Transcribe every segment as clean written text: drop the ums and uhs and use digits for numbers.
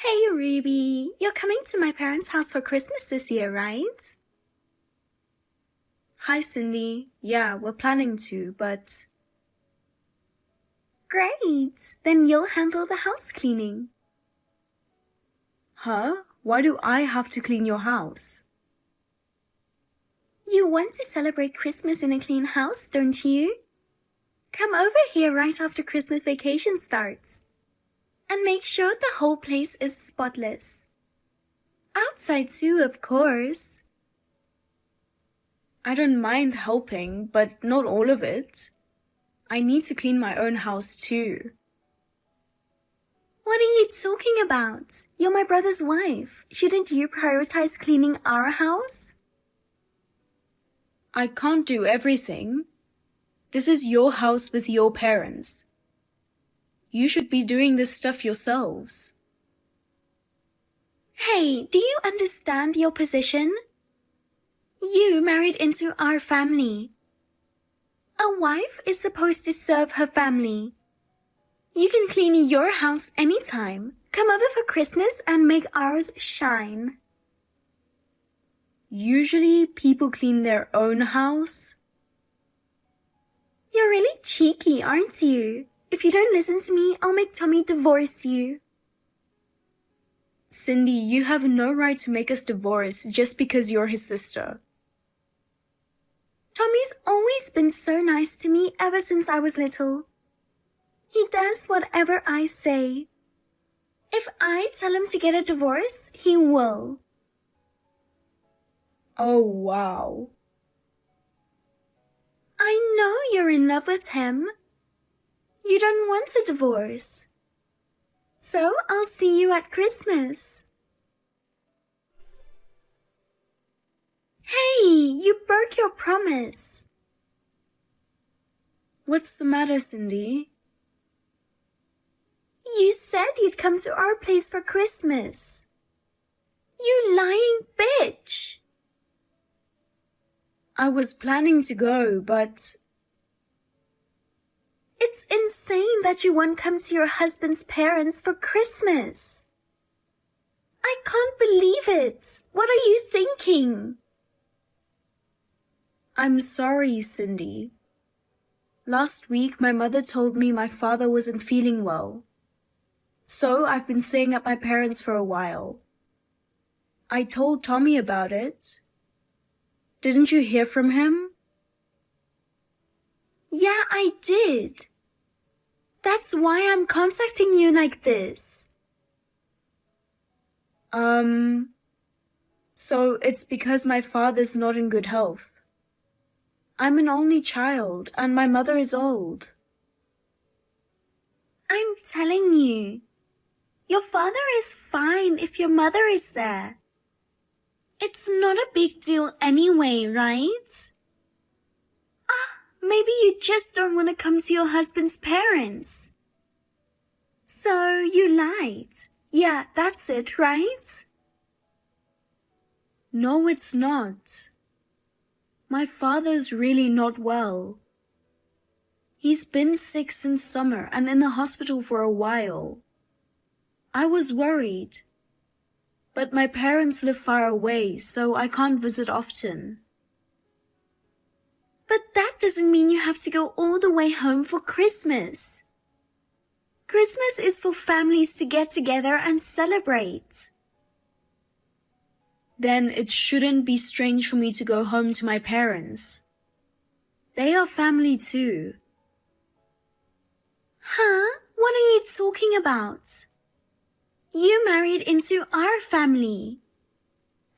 Hey, Ruby, you're coming to my parents' house for Christmas this year, right? Hi, Cindy. Yeah, we're planning to, but... Great! Then you'll handle the house cleaning. Huh? Why do I have to clean your house? You want to celebrate Christmas in a clean house, don't you? Come over here right after Christmas vacation starts. And make sure the whole place is spotless. Outside too, of course. I don't mind helping, but not all of it. I need to clean my own house too. What are you talking about? You're my brother's wife. Shouldn't you prioritize cleaning our house? I can't do everything. This is your house with your parents. You should be doing this stuff yourselves. Hey, do you understand your position? You married into our family. A wife is supposed to serve her family. You can clean your house anytime. Come over for Christmas and make ours shine. Usually people clean their own house. You're really cheeky, aren't you? If you don't listen to me, I'll make Tommy divorce you. Cindy, you have no right to make us divorce just because you're his sister. Tommy's always been so nice to me ever since I was little. He does whatever I say. If I tell him to get a divorce, he will. Oh, wow. I know you're in love with him. You don't want a divorce. So I'll see you at Christmas. Hey, you broke your promise. What's the matter, Cindy? You said you'd come to our place for Christmas. You lying bitch. I was planning to go, but... It's insane that you won't come to your husband's parents for Christmas. I can't believe it. What are you thinking? I'm sorry, Cindy. Last week, my mother told me my father wasn't feeling well. So I've been staying at my parents' for a while. I told Tommy about it. Didn't you hear from him? Yeah, I did. That's why I'm contacting you like this. So it's because my father's not in good health. I'm an only child and my mother is old. I'm telling you, your father is fine if your mother is there. It's not a big deal anyway, right? Maybe you just don't want to come to your husband's parents. So you lied. Yeah, that's it, right? No, it's not. My father's really not well. He's been sick since summer and in the hospital for a while. I was worried. But my parents live far away, so I can't visit often. But that doesn't mean you have to go all the way home for Christmas. Christmas is for families to get together and celebrate. Then it shouldn't be strange for me to go home to my parents. They are family too. Huh? What are you talking about? You married into our family.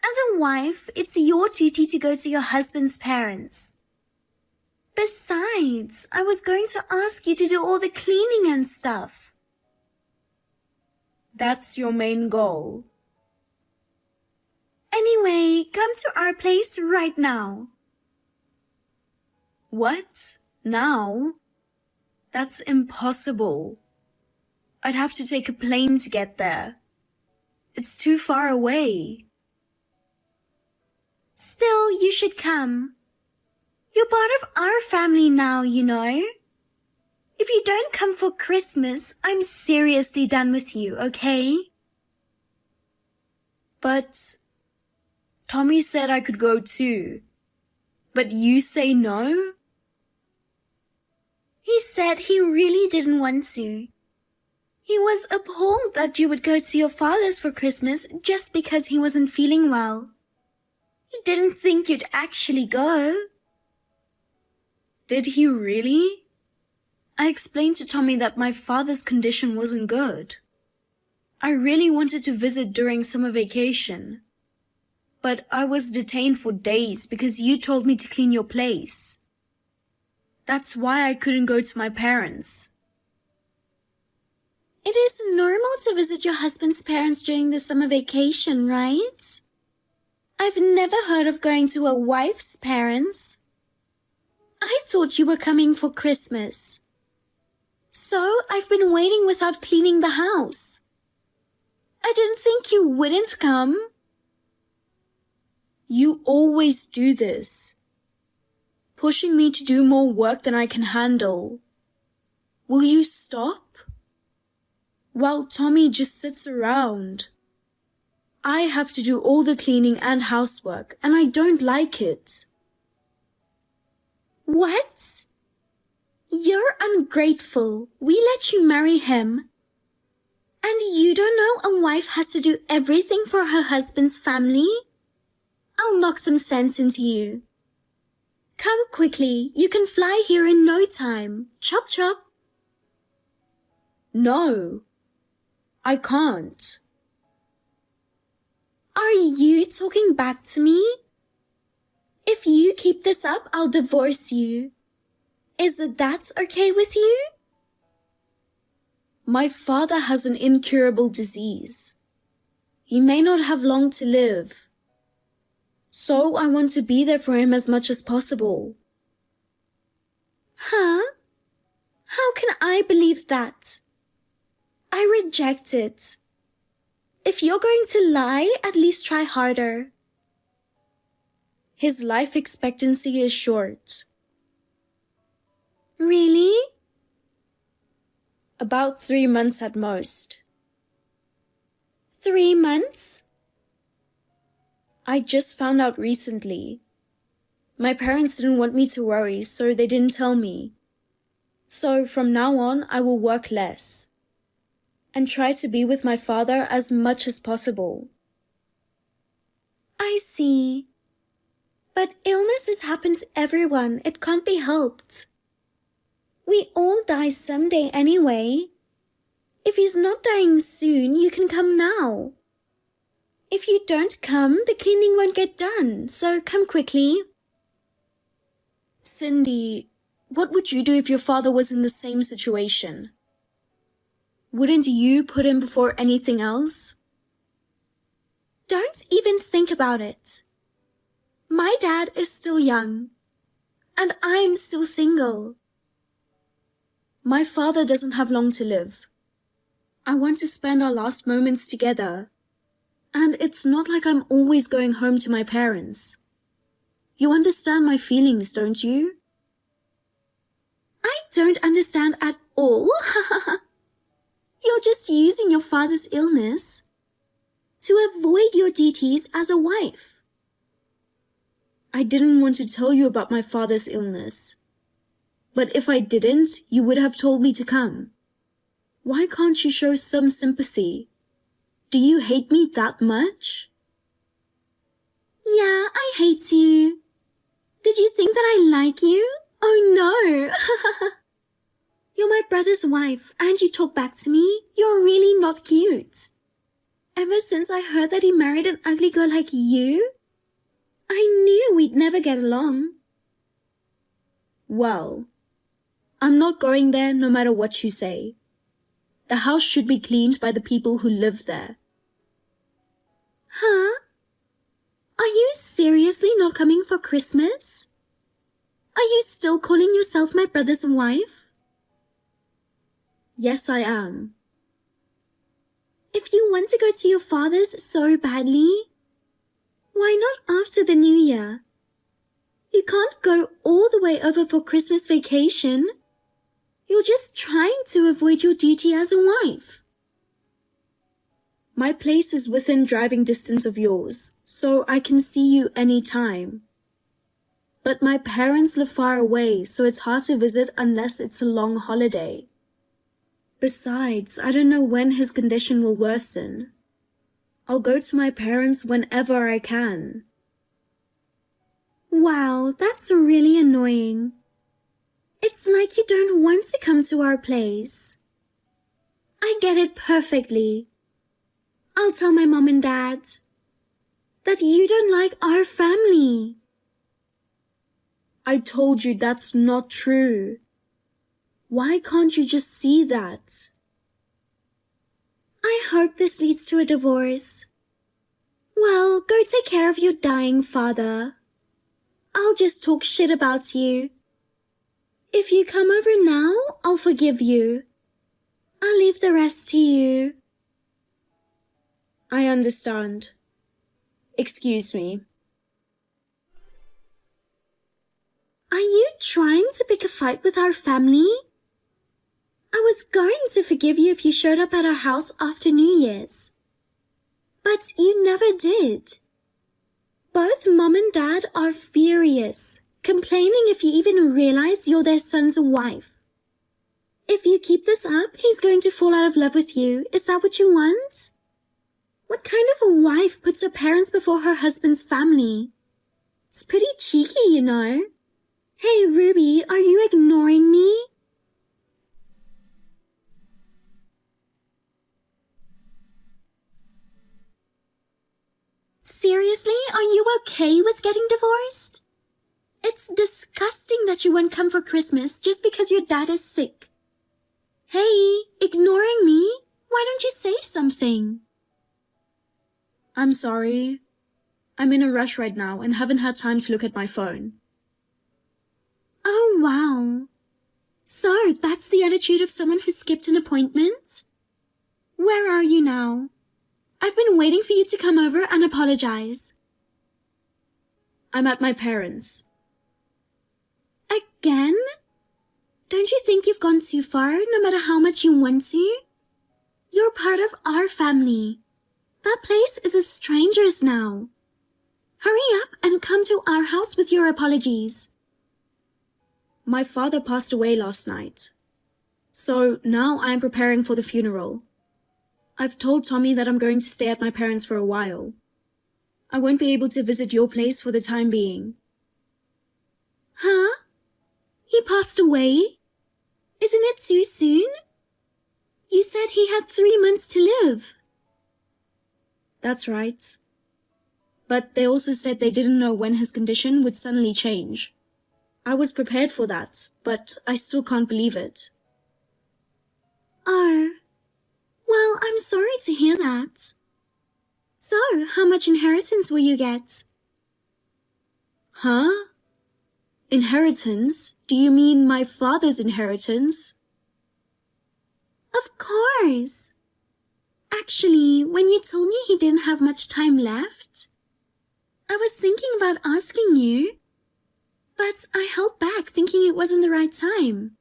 As a wife, it's your duty to go to your husband's parents. Besides, I was going to ask you to do all the cleaning and stuff. That's your main goal. Anyway, come to our place right now. What? Now? That's impossible. I'd have to take a plane to get there. It's too far away. Still, you should come. You're part of our family now, you know. If you don't come for Christmas, I'm seriously done with you, okay? But Tommy said I could go too. But you say no? He said he really didn't want to. He was appalled that you would go to your father's for Christmas just because he wasn't feeling well. He didn't think you'd actually go. Did he really? I explained to Tommy that my father's condition wasn't good. I really wanted to visit during summer vacation. But I was detained for days because you told me to clean your place. That's why I couldn't go to my parents. It is normal to visit your husband's parents during the summer vacation, right? I've never heard of going to a wife's parents. I thought you were coming for Christmas. So I've been waiting without cleaning the house. I didn't think you wouldn't come. You always do this, pushing me to do more work than I can handle. Will you stop? While Tommy just sits around. I have to do all the cleaning and housework, and I don't like it. What? You're ungrateful. We let you marry him. And you don't know a wife has to do everything for her husband's family? I'll knock some sense into you. Come quickly. You can fly here in no time. Chop chop. No, I can't. Are you talking back to me? If you keep this up, I'll divorce you. Is that okay with you? My father has an incurable disease. He may not have long to live. So I want to be there for him as much as possible. Huh? How can I believe that? I reject it. If you're going to lie, at least try harder. His life expectancy is short. Really? About 3 months at most. 3 months? I just found out recently. My parents didn't want me to worry, so they didn't tell me. So from now on, I will work less and try to be with my father as much as possible. I see. But illnesses happen to everyone. It can't be helped. We all die someday anyway. If he's not dying soon, you can come now. If you don't come, the cleaning won't get done, so come quickly. Cindy, what would you do if your father was in the same situation? Wouldn't you put him before anything else? Don't even think about it. My dad is still young, and I'm still single. My father doesn't have long to live. I want to spend our last moments together, and it's not like I'm always going home to my parents. You understand my feelings, don't you? I don't understand at all. You're just using your father's illness to avoid your duties as a wife. I didn't want to tell you about my father's illness. But if I didn't, you would have told me to come. Why can't you show some sympathy? Do you hate me that much? Yeah, I hate you. Did you think that I like you? Oh no! You're my brother's wife and you talk back to me. You're really not cute. Ever since I heard that he married an ugly girl like you, I knew we'd never get along. Well, I'm not going there no matter what you say. The house should be cleaned by the people who live there. Huh? Are you seriously not coming for Christmas? Are you still calling yourself my brother's wife? Yes, I am. If you want to go to your father's so badly, why not after the New Year? You can't go all the way over for Christmas vacation. You're just trying to avoid your duty as a wife. My place is within driving distance of yours, so I can see you any time. But my parents live far away, so it's hard to visit unless it's a long holiday. Besides, I don't know when his condition will worsen. I'll go to my parents whenever I can. Wow, that's really annoying. It's like you don't want to come to our place. I get it perfectly. I'll tell my mom and dad that you don't like our family. I told you that's not true. Why can't you just see that? I hope this leads to a divorce. Well, go take care of your dying father. I'll just talk shit about you. If you come over now, I'll forgive you. I'll leave the rest to you. I understand. Excuse me. Are you trying to pick a fight with our family? I was going to forgive you if you showed up at our house after New Year's. But you never did. Both Mom and Dad are furious, complaining if you even realize you're their son's wife. If you keep this up, he's going to fall out of love with you. Is that what you want? What kind of a wife puts her parents before her husband's family? It's pretty cheeky, you know. Hey, Ruby, are you ignoring me? Seriously, are you okay with getting divorced? It's disgusting that you won't come for Christmas just because your dad is sick. Hey, ignoring me? Why don't you say something? I'm sorry. I'm in a rush right now and haven't had time to look at my phone. Oh, wow. So, that's the attitude of someone who skipped an appointment? Where are you now? I've been waiting for you to come over and apologize. I'm at my parents'. Again? Don't you think you've gone too far, no matter how much you want to? You're part of our family. That place is a stranger's now. Hurry up and come to our house with your apologies. My father passed away last night. So now I am preparing for the funeral. I've told Tommy that I'm going to stay at my parents' for a while. I won't be able to visit your place for the time being. Huh? He passed away? Isn't it too soon? You said he had 3 months to live. That's right. But they also said they didn't know when his condition would suddenly change. I was prepared for that, but I still can't believe it. Oh, well, I'm sorry to hear that. So, how much inheritance will you get? Huh? Inheritance? Do you mean my father's inheritance? Of course. Actually, when you told me he didn't have much time left, I was thinking about asking you, but I held back thinking it wasn't the right time.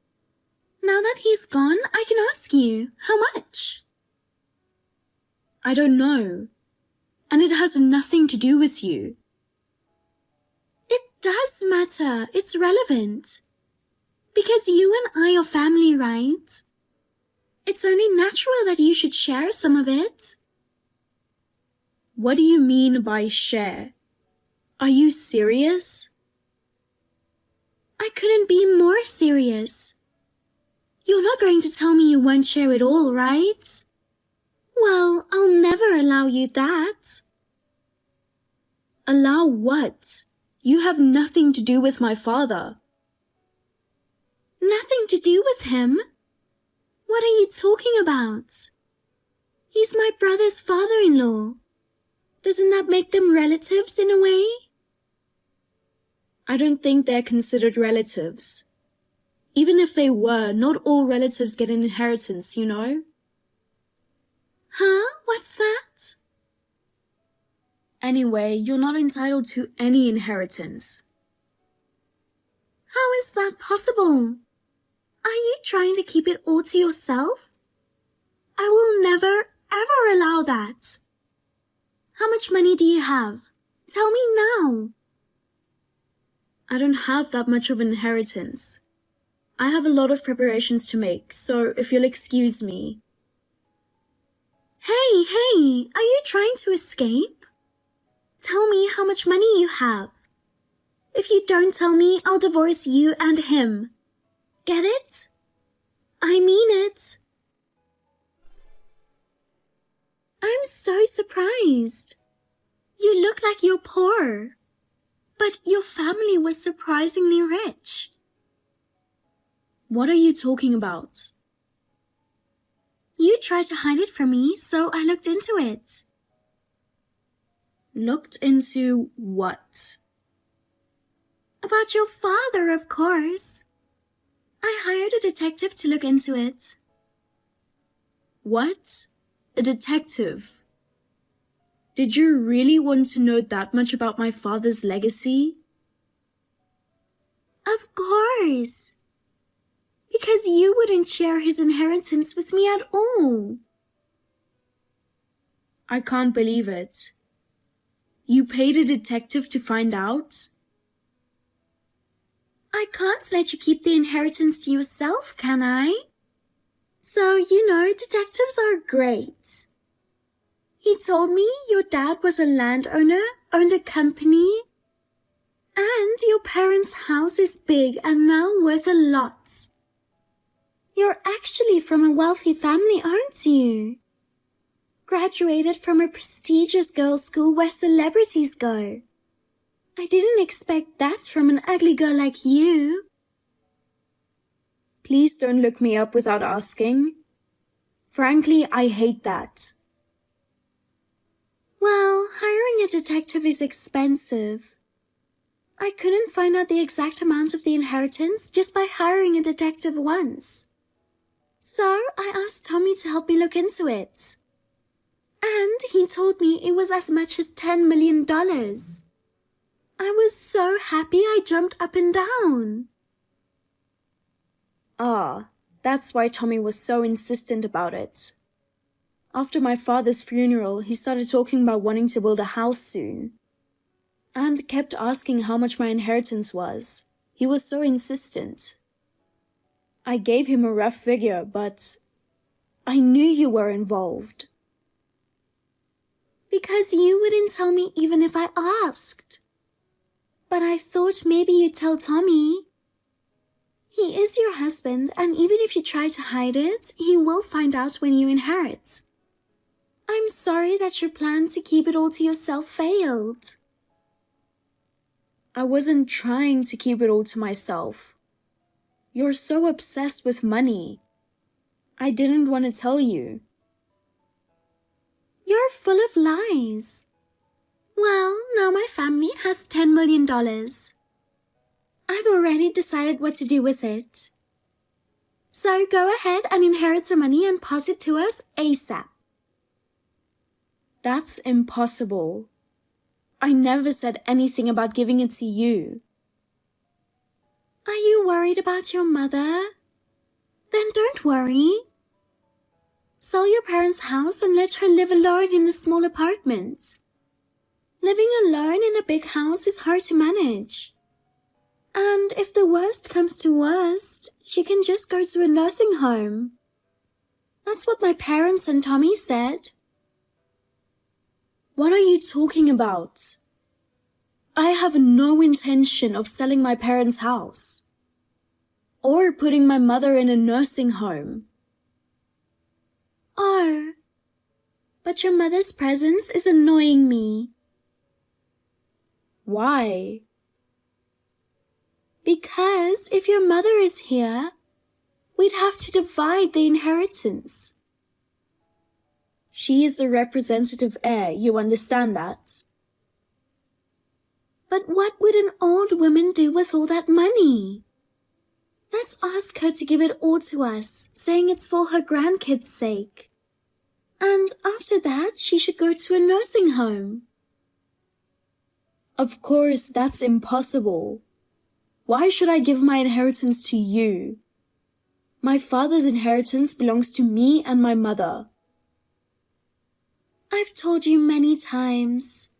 Now that he's gone, I can ask you, how much? I don't know. And it has nothing to do with you. It does matter. It's relevant. Because you and I are family, right? It's only natural that you should share some of it. What do you mean by share? Are you serious? I couldn't be more serious. You're not going to tell me you won't share it all, right? Well, I'll never allow you that. Allow what? You have nothing to do with my father. Nothing to do with him? What are you talking about? He's my brother's father-in-law. Doesn't that make them relatives in a way? I don't think they're considered relatives. Even if they were, not all relatives get an inheritance, you know? Huh? What's that? Anyway, you're not entitled to any inheritance. How is that possible? Are you trying to keep it all to yourself? I will never, ever allow that. How much money do you have? Tell me now. I don't have that much of an inheritance. I have a lot of preparations to make, so if you'll excuse me. Hey, are you trying to escape? Tell me how much money you have. If you don't tell me, I'll divorce you and him. Get it? I mean it. I'm so surprised. You look like you're poor, but your family was surprisingly rich. What are you talking about? You tried to hide it from me, so I looked into it. Looked into what? About your father, of course. I hired a detective to look into it. What? A detective? Did you really want to know that much about my father's legacy? Of course. Because you wouldn't share his inheritance with me at all. I can't believe it. You paid a detective to find out? I can't let you keep the inheritance to yourself, can I? So, detectives are great. He told me your dad was a landowner, owned a company, and your parents' house is big and now worth a lot. You're actually from a wealthy family, aren't you? Graduated from a prestigious girls' school where celebrities go. I didn't expect that from an ugly girl like you. Please don't look me up without asking. Frankly, I hate that. Well, hiring a detective is expensive. I couldn't find out the exact amount of the inheritance just by hiring a detective once. So I asked Tommy to help me look into it. And he told me it was as much as $10 million. I was so happy I jumped up and down. Ah, that's why Tommy was so insistent about it. After my father's funeral, he started talking about wanting to build a house soon. And kept asking how much my inheritance was. He was so insistent. I gave him a rough figure, but I knew you were involved. Because you wouldn't tell me even if I asked. But I thought maybe you'd tell Tommy. He is your husband, and even if you try to hide it, he will find out when you inherit. I'm sorry that your plan to keep it all to yourself failed. I wasn't trying to keep it all to myself. You're so obsessed with money. I didn't want to tell you. You're full of lies. Well, now my family has $10 million. I've already decided what to do with it. So go ahead and inherit the money and pass it to us ASAP. That's impossible. I never said anything about giving it to you. Are you worried about your mother? Then don't worry. Sell your parents' house and let her live alone in a small apartment. Living alone in a big house is hard to manage. And if the worst comes to worst, she can just go to a nursing home. That's what my parents and Tommy said. What are you talking about? I have no intention of selling my parents' house. Or putting my mother in a nursing home. Oh, but your mother's presence is annoying me. Why? Because if your mother is here, we'd have to divide the inheritance. She is the representative heir, you understand that? But what would an old woman do with all that money? Let's ask her to give it all to us, saying it's for her grandkids' sake. And after that, she should go to a nursing home. Of course, that's impossible. Why should I give my inheritance to you? My father's inheritance belongs to me and my mother. I've told you many times.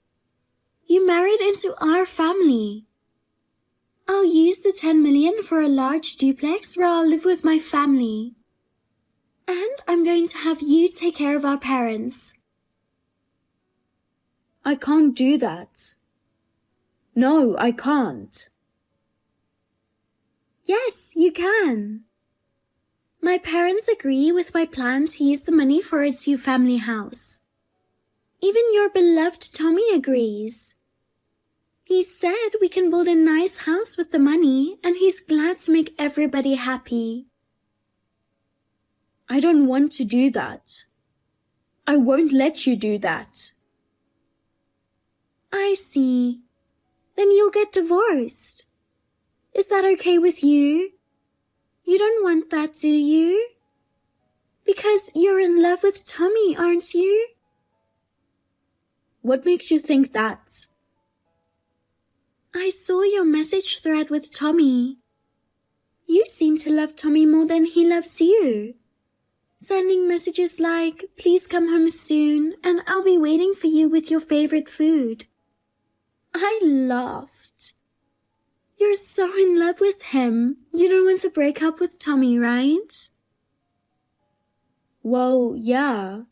You married into our family. I'll use the 10 million for a large duplex where I'll live with my family. And I'm going to have you take care of our parents. I can't do that. No, I can't. Yes, you can. My parents agree with my plan to use the money for a two-family house. Even your beloved Tommy agrees. He said we can build a nice house with the money, and he's glad to make everybody happy. I don't want to do that. I won't let you do that. I see. Then you'll get divorced. Is that okay with you? You don't want that, do you? Because you're in love with Tommy, aren't you? What makes you think that? I saw your message thread with Tommy. You seem to love Tommy more than he loves you. Sending messages like, please come home soon, and I'll be waiting for you with your favorite food. I laughed. You're so in love with him. You don't want to break up with Tommy, right? Well, yeah.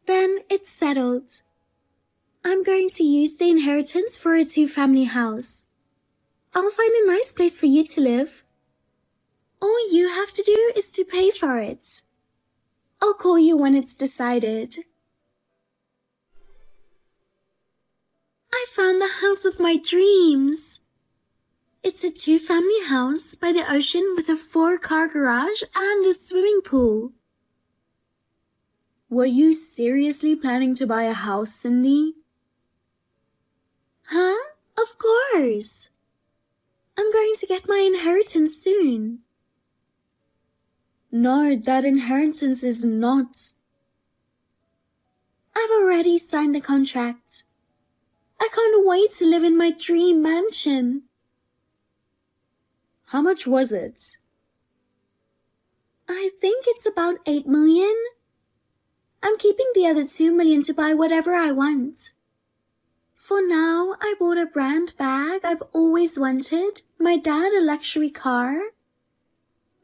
Then it's settled. I'm going to use the inheritance for a two-family house. I'll find a nice place for you to live. All you have to do is to pay for it. I'll call you when it's decided. I found the house of my dreams. It's a two-family house by the ocean with a 4-car garage and a swimming pool. Were you seriously planning to buy a house, Cindy? Huh? Of course. I'm going to get my inheritance soon. No, that inheritance is not. I've already signed the contract. I can't wait to live in my dream mansion. How much was it? I think it's about 8 million. I'm keeping the other 2 million to buy whatever I want. For now, I bought a brand bag I've always wanted, my dad a luxury car,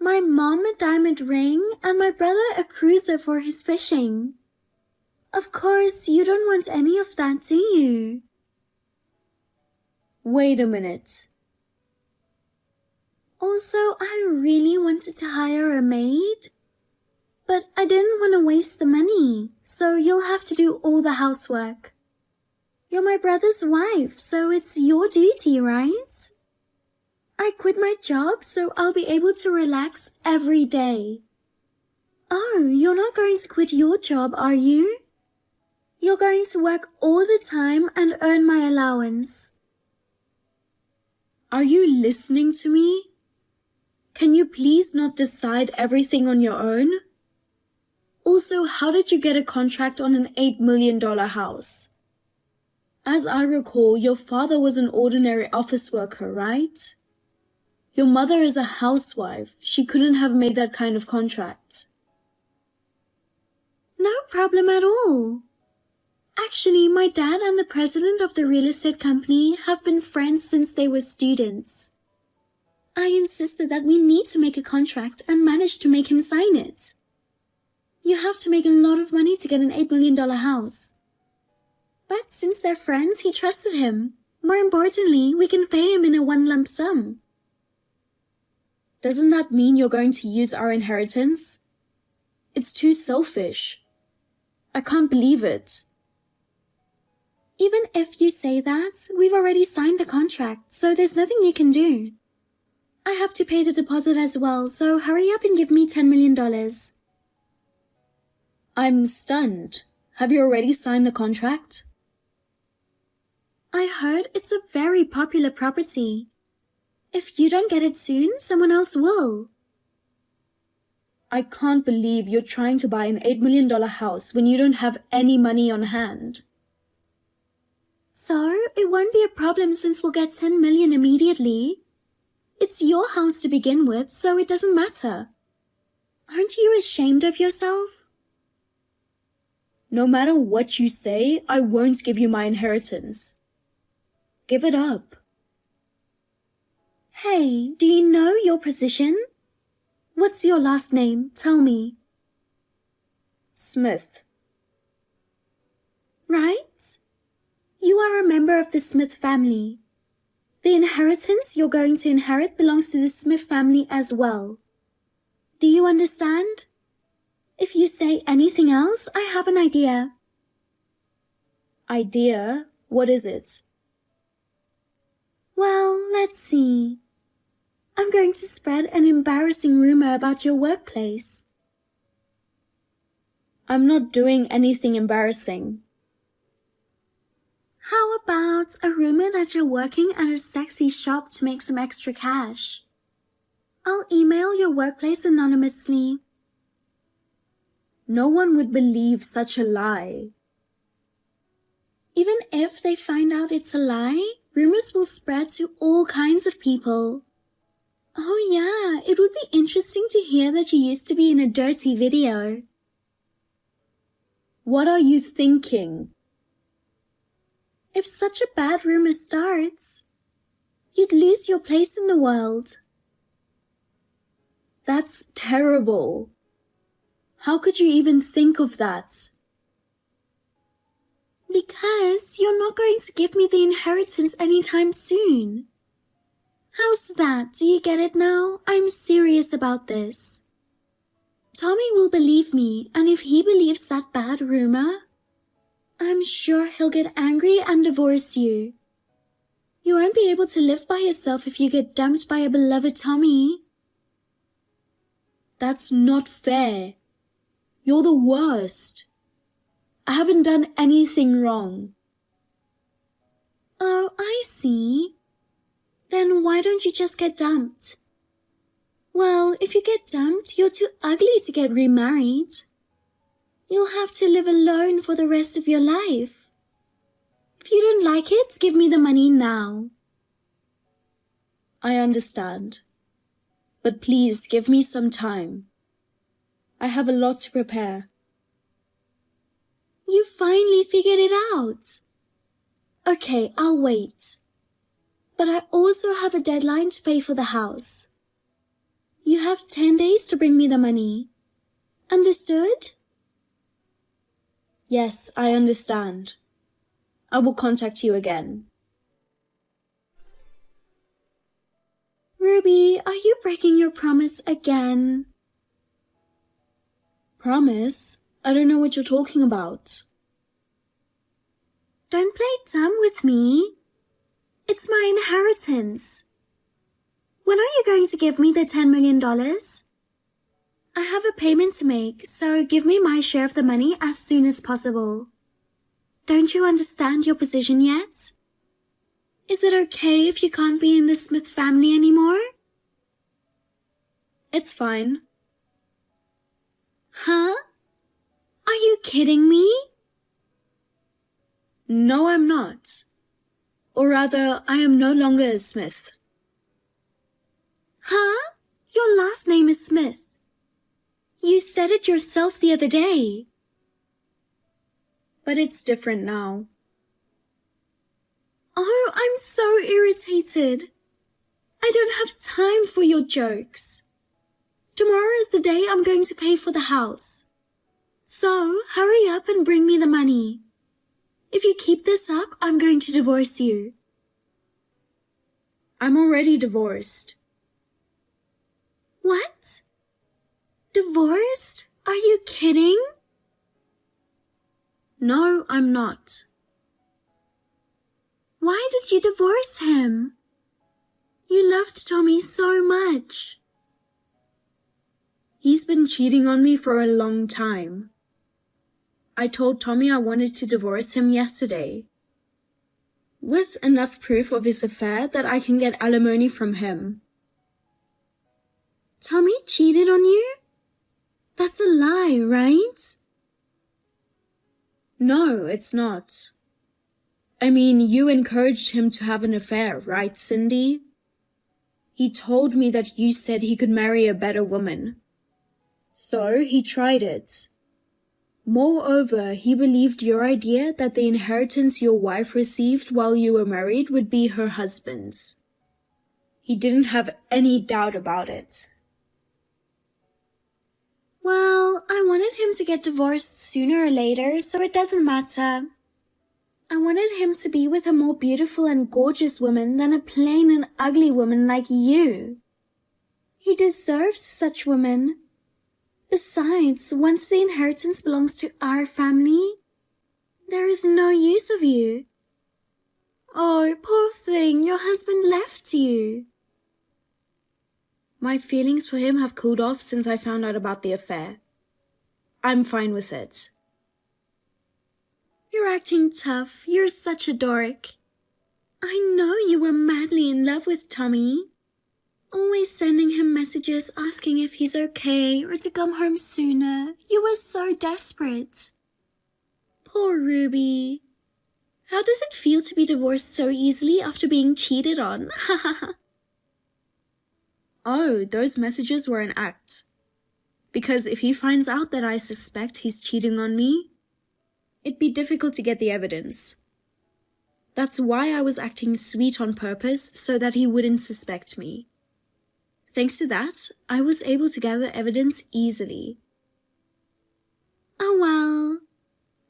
my mom a diamond ring, and my brother a cruiser for his fishing. Of course, you don't want any of that, do you? Wait a minute. Also, I really wanted to hire a maid, but I didn't want to waste the money, so you'll have to do all the housework. You're my brother's wife, so it's your duty, right? I quit my job, so I'll be able to relax every day. Oh, you're not going to quit your job, are you? You're going to work all the time and earn my allowance. Are you listening to me? Can you please not decide everything on your own? Also, how did you get a contract on an $8 million house? As I recall, your father was an ordinary office worker, right? Your mother is a housewife. She couldn't have made that kind of contract. No problem at all. Actually, my dad and the president of the real estate company have been friends since they were students. I insisted that we need to make a contract and managed to make him sign it. You have to make a lot of money to get an $8 million house. But since they're friends, he trusted him. More importantly, we can pay him in a one lump sum. Doesn't that mean you're going to use our inheritance? It's too selfish. I can't believe it. Even if you say that, we've already signed the contract, so there's nothing you can do. I have to pay the deposit as well, so hurry up and give me $10 million. I'm stunned. Have you already signed the contract? I heard it's a very popular property. If you don't get it soon, someone else will. I can't believe you're trying to buy an $8 million house when you don't have any money on hand. So, it won't be a problem since we'll get 10 million immediately. It's your house to begin with, so it doesn't matter. Aren't you ashamed of yourself? No matter what you say, I won't give you my inheritance. Give it up. Hey, do you know your position? What's your last name? Tell me. Smith. Right? You are a member of the Smith family. The inheritance you're going to inherit belongs to the Smith family as well. Do you understand? If you say anything else, I have an idea. Idea? What is it? Well, let's see. I'm going to spread an embarrassing rumor about your workplace. I'm not doing anything embarrassing. How about a rumor that you're working at a sexy shop to make some extra cash? I'll email your workplace anonymously. No one would believe such a lie. Even if they find out it's a lie, rumors will spread to all kinds of people. Oh yeah, it would be interesting to hear that you used to be in a dirty video. What are you thinking? If such a bad rumor starts, you'd lose your place in the world. That's terrible. How could you even think of that? Because you're not going to give me the inheritance anytime soon. How's that? Do you get it now? I'm serious about this. Tommy will believe me, and if he believes that bad rumor, I'm sure he'll get angry and divorce you. You won't be able to live by yourself if you get dumped by a beloved Tommy. That's not fair. You're the worst. I haven't done anything wrong. Oh, I see. Then why don't you just get dumped? Well, if you get dumped, you're too ugly to get remarried. You'll have to live alone for the rest of your life. If you don't like it, give me the money now. I understand. But please give me some time. I have a lot to prepare. You finally figured it out. Okay, I'll wait. But I also have a deadline to pay for the house. You have 10 days to bring me the money. Understood? Yes, I understand. I will contact you again. Ruby, are you breaking your promise again? Promise? I don't know what you're talking about. Don't play dumb with me. It's my inheritance. When are you going to give me the $10 million? I have a payment to make, so give me my share of the money as soon as possible. Don't you understand your position yet? Is it okay if you can't be in the Smith family anymore? It's fine. Huh? Are you kidding me? No, I'm not. Or rather, I am no longer a Smith. Huh? Your last name is Smith. You said it yourself the other day. But it's different now. Oh, I'm so irritated. I don't have time for your jokes. Tomorrow is the day I'm going to pay for the house. So, hurry up and bring me the money. If you keep this up, I'm going to divorce you. I'm already divorced. What? Divorced? Are you kidding? No, I'm not. Why did you divorce him? You loved Tommy so much. He's been cheating on me for a long time. I told Tommy I wanted to divorce him yesterday, with enough proof of his affair that I can get alimony from him. Tommy cheated on you? That's a lie, right? No, it's not. I mean, you encouraged him to have an affair, right, Cindy? He told me that you said he could marry a better woman. So he tried it. Moreover, he believed your idea that the inheritance your wife received while you were married would be her husband's. He didn't have any doubt about it. Well, I wanted him to get divorced sooner or later, so it doesn't matter. I wanted him to be with a more beautiful and gorgeous woman than a plain and ugly woman like you. He deserves such women. Besides, once the inheritance belongs to our family, there is no use of you. Oh, poor thing, your husband left you. My feelings for him have cooled off since I found out about the affair. I'm fine with it. You're acting tough. You're such a dork. I know you were madly in love with Tommy. Always sending him messages asking if he's okay or to come home sooner. You were so desperate. Poor Ruby. How does it feel to be divorced so easily after being cheated on? Oh, those messages were an act. Because if he finds out that I suspect he's cheating on me, it'd be difficult to get the evidence. That's why I was acting sweet on purpose so that he wouldn't suspect me. Thanks to that, I was able to gather evidence easily. Oh well,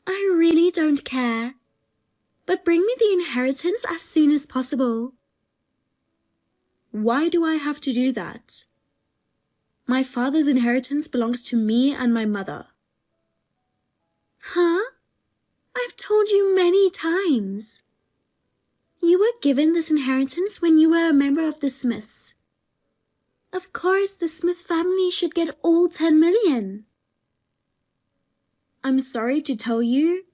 I really don't care. But bring me the inheritance as soon as possible. Why do I have to do that? My father's inheritance belongs to me and my mother. Huh? I've told you many times. You were given this inheritance when you were a member of the Smiths. Of course, the Smith family should get all 10 million. I'm sorry to tell you,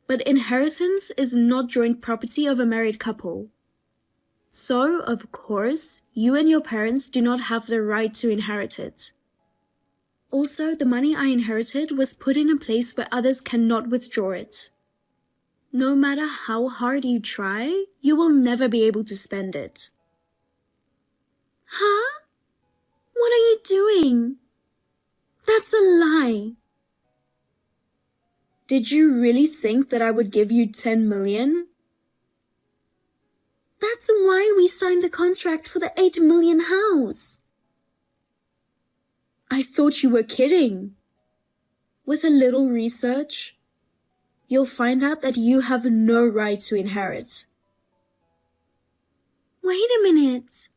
but inheritance is not joint property of a married couple. So, of course, you and your parents do not have the right to inherit it. Also, the money I inherited was put in a place where others cannot withdraw it. No matter how hard you try, you will never be able to spend it. Huh? What are you doing? That's a lie. Did you really think that I would give you 10 million? That's why we signed the contract for the 8 million house. I thought you were kidding. With a little research, you'll find out that you have no right to inherit. Wait a minute.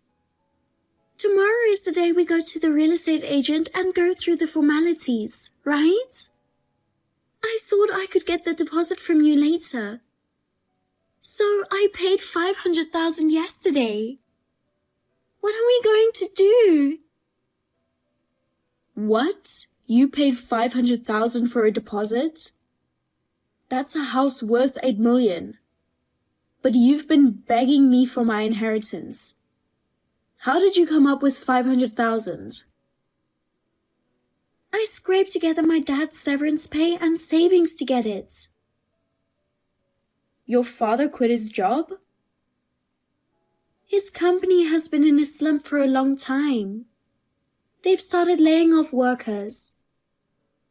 Tomorrow is the day we go to the real estate agent and go through the formalities, right? I thought I could get the deposit from you later. So I paid 500,000 yesterday. What are we going to do? What? You paid 500,000 for a deposit? That's a house worth 8 million. But you've been begging me for my inheritance. How did you come up with 500,000? I scraped together my dad's severance pay and savings to get it. Your father quit his job? His company has been in a slump for a long time. They've started laying off workers.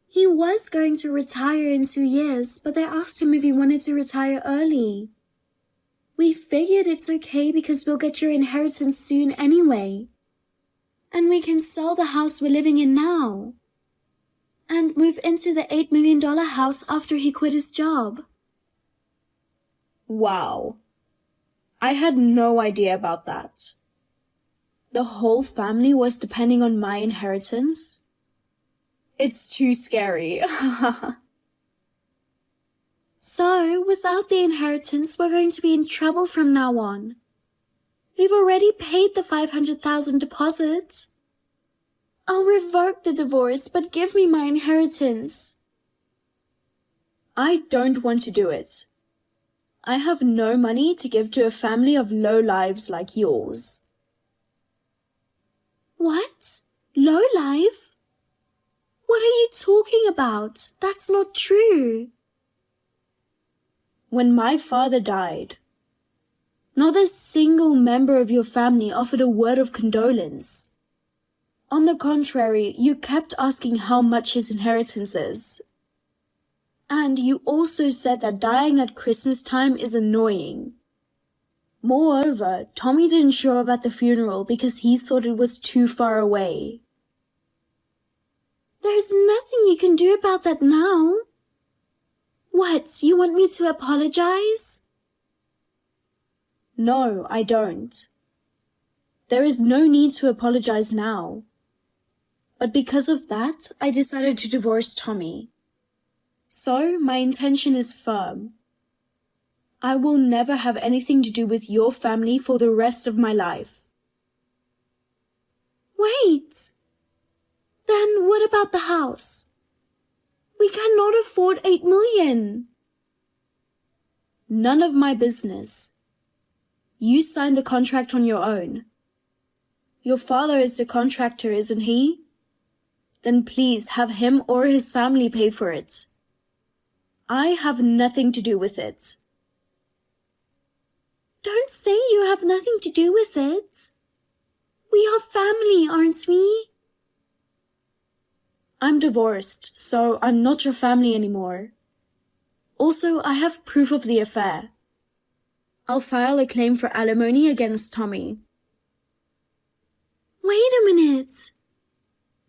He was going to retire in 2 years, but they asked him if he wanted to retire early. We figured it's okay because we'll get your inheritance soon anyway. And we can sell the house we're living in now. And move into the $8 million house after he quit his job. Wow. I had no idea about that. The whole family was depending on my inheritance? It's too scary. So, without the inheritance, we're going to be in trouble from now on. We've already paid the 500,000 deposit. I'll revoke the divorce, but give me my inheritance. I don't want to do it. I have no money to give to a family of low lives like yours. What? Low life? What are you talking about? That's not true. When my father died, not a single member of your family offered a word of condolence. On the contrary, you kept asking how much his inheritance is. And you also said that dying at Christmas time is annoying. Moreover, Tommy didn't show up at the funeral because he thought it was too far away. There's nothing you can do about that now. What, you want me to apologize? No, I don't. There is no need to apologize now. But because of that, I decided to divorce Tommy. So, my intention is firm. I will never have anything to do with your family for the rest of my life. Wait! Then what about the house? We cannot afford $8 million. None of my business. You signed the contract on your own. Your father is the contractor, isn't he? Then please have him or his family pay for it. I have nothing to do with it. Don't say you have nothing to do with it. We are family, aren't we? I'm divorced, so I'm not your family anymore. Also, I have proof of the affair. I'll file a claim for alimony against Tommy. Wait a minute.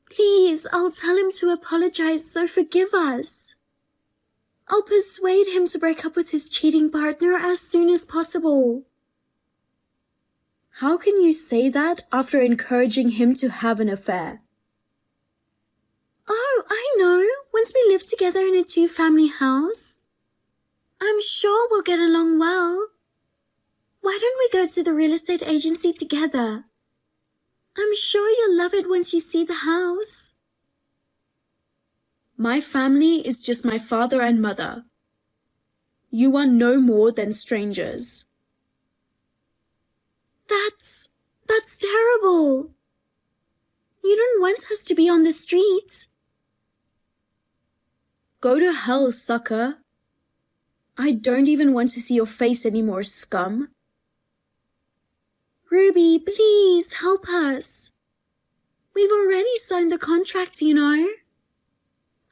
Please, I'll tell him to apologize, so forgive us. I'll persuade him to break up with his cheating partner as soon as possible. How can you say that after encouraging him to have an affair? Oh, I know. Once we live together in a two-family house, I'm sure we'll get along well. Why don't we go to the real estate agency together? I'm sure you'll love it once you see the house. My family is just my father and mother. You are no more than strangers. That's terrible. You don't want us to be on the streets. Go to hell, sucker. I don't even want to see your face anymore, scum. Ruby, please help us. We've already signed the contract, you know.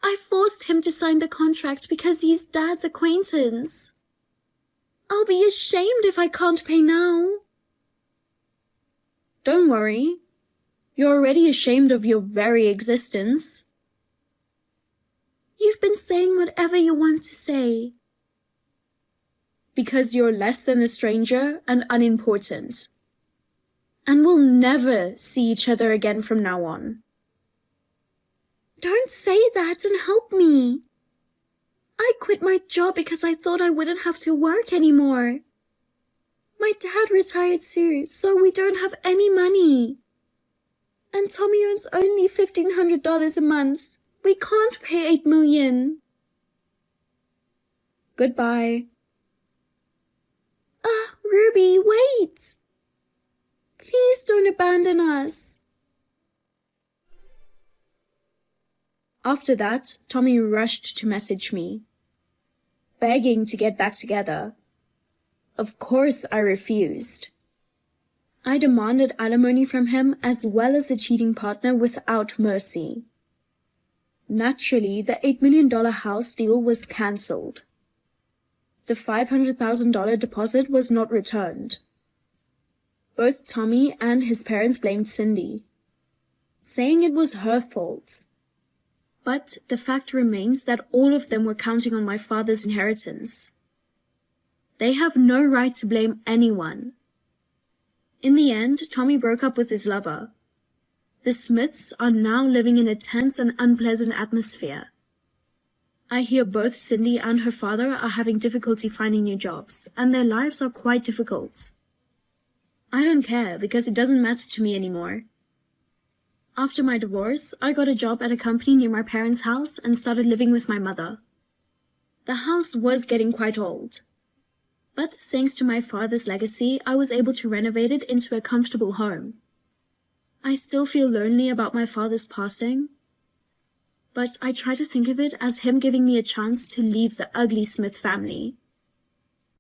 I forced him to sign the contract because he's Dad's acquaintance. I'll be ashamed if I can't pay now. Don't worry. You're already ashamed of your very existence. You've been saying whatever you want to say. Because you're less than a stranger and unimportant. And we'll never see each other again from now on. Don't say that and help me. I quit my job because I thought I wouldn't have to work anymore. My dad retired too, so we don't have any money. And Tommy earns only $1,500 a month. We can't pay $8 million. Goodbye. Ruby, wait. Please don't abandon us. After that, Tommy rushed to message me, begging to get back together. Of course, I refused. I demanded alimony from him as well as the cheating partner without mercy. Naturally, the $8 million house deal was cancelled. The $500,000 deposit was not returned. Both Tommy and his parents blamed Cindy, saying it was her fault. But the fact remains that all of them were counting on my father's inheritance. They have no right to blame anyone. In the end, Tommy broke up with his lover. The Smiths are now living in a tense and unpleasant atmosphere. I hear both Cindy and her father are having difficulty finding new jobs, and their lives are quite difficult. I don't care because it doesn't matter to me anymore. After my divorce, I got a job at a company near my parents' house and started living with my mother. The house was getting quite old. But thanks to my father's legacy, I was able to renovate it into a comfortable home. I still feel lonely about my father's passing, but I try to think of it as him giving me a chance to leave the ugly Smith family.